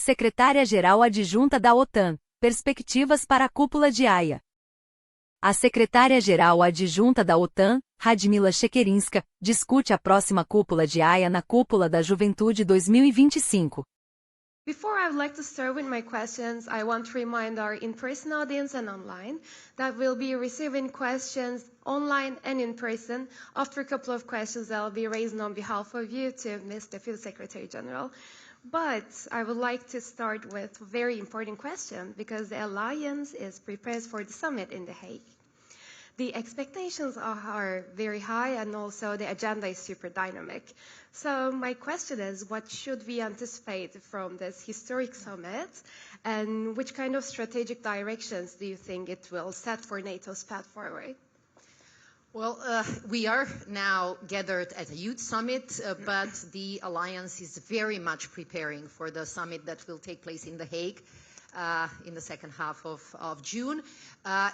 Secretária-Geral Adjunta da OTAN, Perspectivas para a Cúpula de Haia. A Secretária-Geral Adjunta da OTAN, Radmila Shekerinska, discute a próxima Cúpula de Haia na Cúpula da Juventude 2025. Before I would like to start with my questions, I want to remind our in-person audience and online that we'll be receiving questions online and in person after a couple of questions that will be raised on behalf of you to Ms. the Field Secretary General. But I would like to start with a very important question because the Alliance is prepared for the summit in The Hague. The expectations are very high and also the agenda is super dynamic. So my question is, what should we anticipate from this historic summit and which kind of strategic directions do you think it will set for NATO's path forward? Well, we are now gathered at a youth summit, but the Alliance is very much preparing for the summit that will take place in The Hague in the second half of June.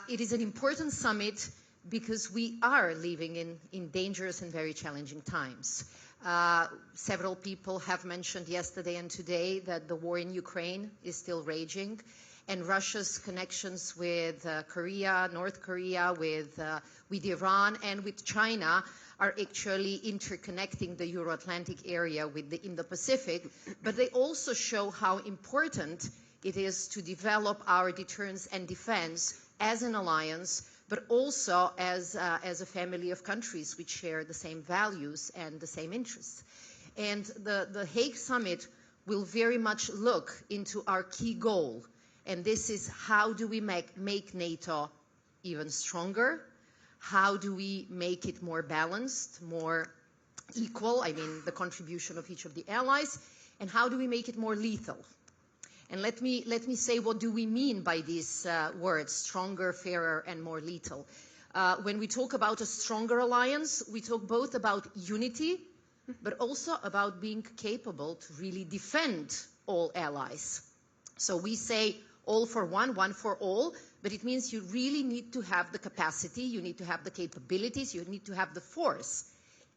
It is an important summit because we are living in dangerous and very challenging times. Several people have mentioned yesterday and today that the war in Ukraine is still raging, and Russia's connections with Korea, North Korea, with Iran and with China are actually interconnecting the Euro-Atlantic area with the Indo-Pacific, but they also show how important it is to develop our deterrence and defense as an alliance, but also as a family of countries which share the same values and the same interests. And the Hague Summit will very much look into our key goal, and this is how do we make NATO even stronger? How do we make it more balanced, more equal, I mean the contribution of each of the allies, and how do we make it more lethal? And let me say, what do we mean by these words, stronger, fairer, and more lethal? When we talk about a stronger alliance, we talk both about unity, but also about being capable to really defend all allies. So we say all for one, one for all, but it means you really need to have the capacity, you need to have the capabilities, you need to have the force.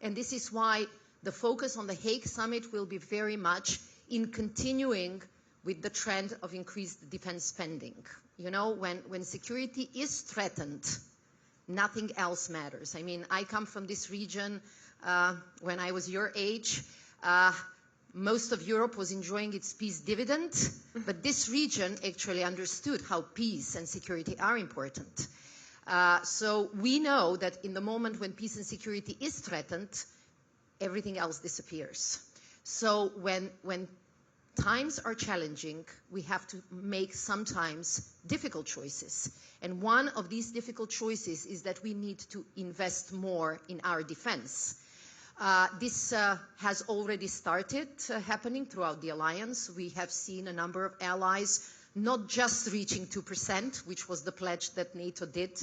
And this is why the focus on the Hague Summit will be very much in continuing with the trend of increased defense spending. You know, when security is threatened, nothing else matters. I mean, I come from this region when I was your age. Most of Europe was enjoying its peace dividend, but this region actually understood how peace and security are important. So we know that in the moment when peace and security is threatened, everything else disappears. So when times are challenging, we have to make sometimes difficult choices. And one of these difficult choices is that we need to invest more in our defense. This has already started happening throughout the alliance. We have seen a number of allies not just reaching 2%, which was the pledge that NATO did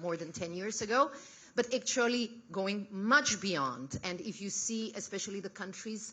more than 10 years ago, but actually going much beyond. And if you see, especially the countries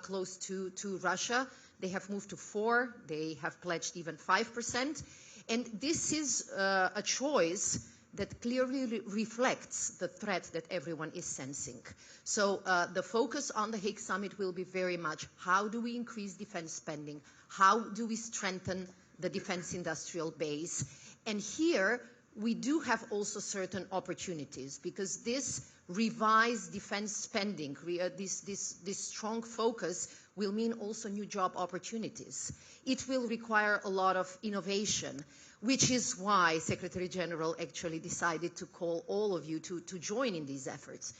close to Russia, they have moved to 4%, they have pledged even 5%. And this is a choice that clearly reflects the threat that everyone is sensing. So the focus on the Hague Summit will be very much how do we increase defense spending? How do we strengthen the defense industrial base? And here we do have also certain opportunities because this revised defense spending, this strong focus will mean also new job opportunities. It will require a lot of innovation, which is why Secretary General actually decided to call all of you to join in these efforts.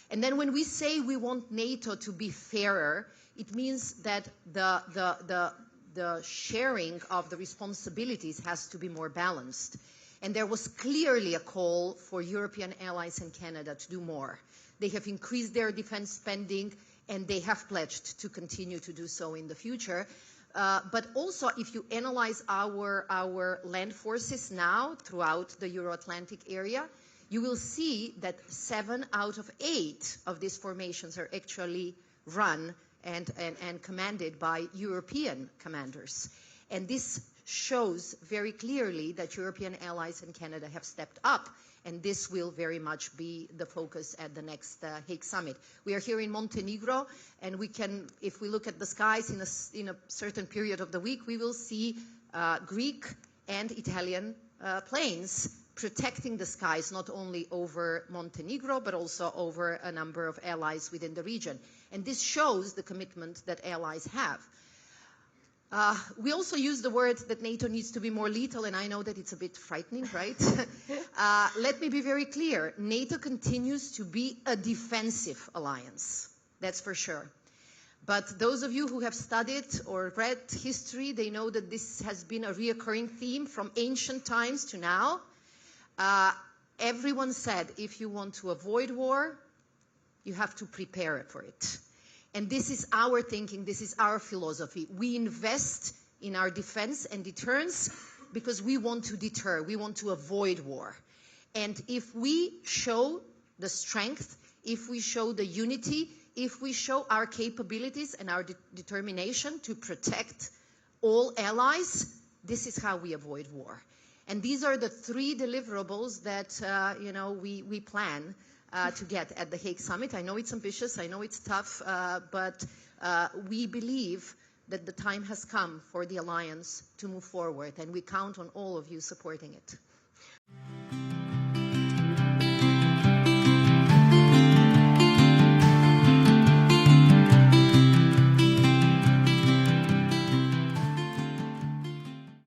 And then when we say we want NATO to be fairer, it means that the sharing of the responsibilities has to be more balanced. And there was clearly a call for European allies and Canada to do more. They have increased their defense spending and they have pledged to continue to do so in the future. But also, if you analyze our land forces now throughout the Euro-Atlantic area, you will see that 7 out of 8 of these formations are actually run and commanded by European commanders. And this shows very clearly that European allies and Canada have stepped up, and this will very much be the focus at the next Hague Summit. We are here in Montenegro, and we can, if we look at the skies in a certain period of the week, we will see Greek and Italian planes protecting the skies, not only over Montenegro, but also over a number of allies within the region. And this shows the commitment that allies have. We also use the word that NATO needs to be more lethal, and I know that it's a bit frightening, right? Let me be very clear. NATO continues to be a defensive alliance. That's for sure. But those of you who have studied or read history, they know that this has been a reoccurring theme from ancient times to now. Everyone said, if you want to avoid war, you have to prepare for it. And this is our thinking, this is our philosophy. We invest in our defense and deterrence because we want to deter, we want to avoid war. And if we show the strength, if we show the unity, if we show our capabilities and our determination to protect all allies, this is how we avoid war. And these are the three deliverables that we plan to get at the Hague Summit. I know it's ambitious, I know it's tough, but we believe that the time has come for the alliance to move forward, and we count on all of you supporting it.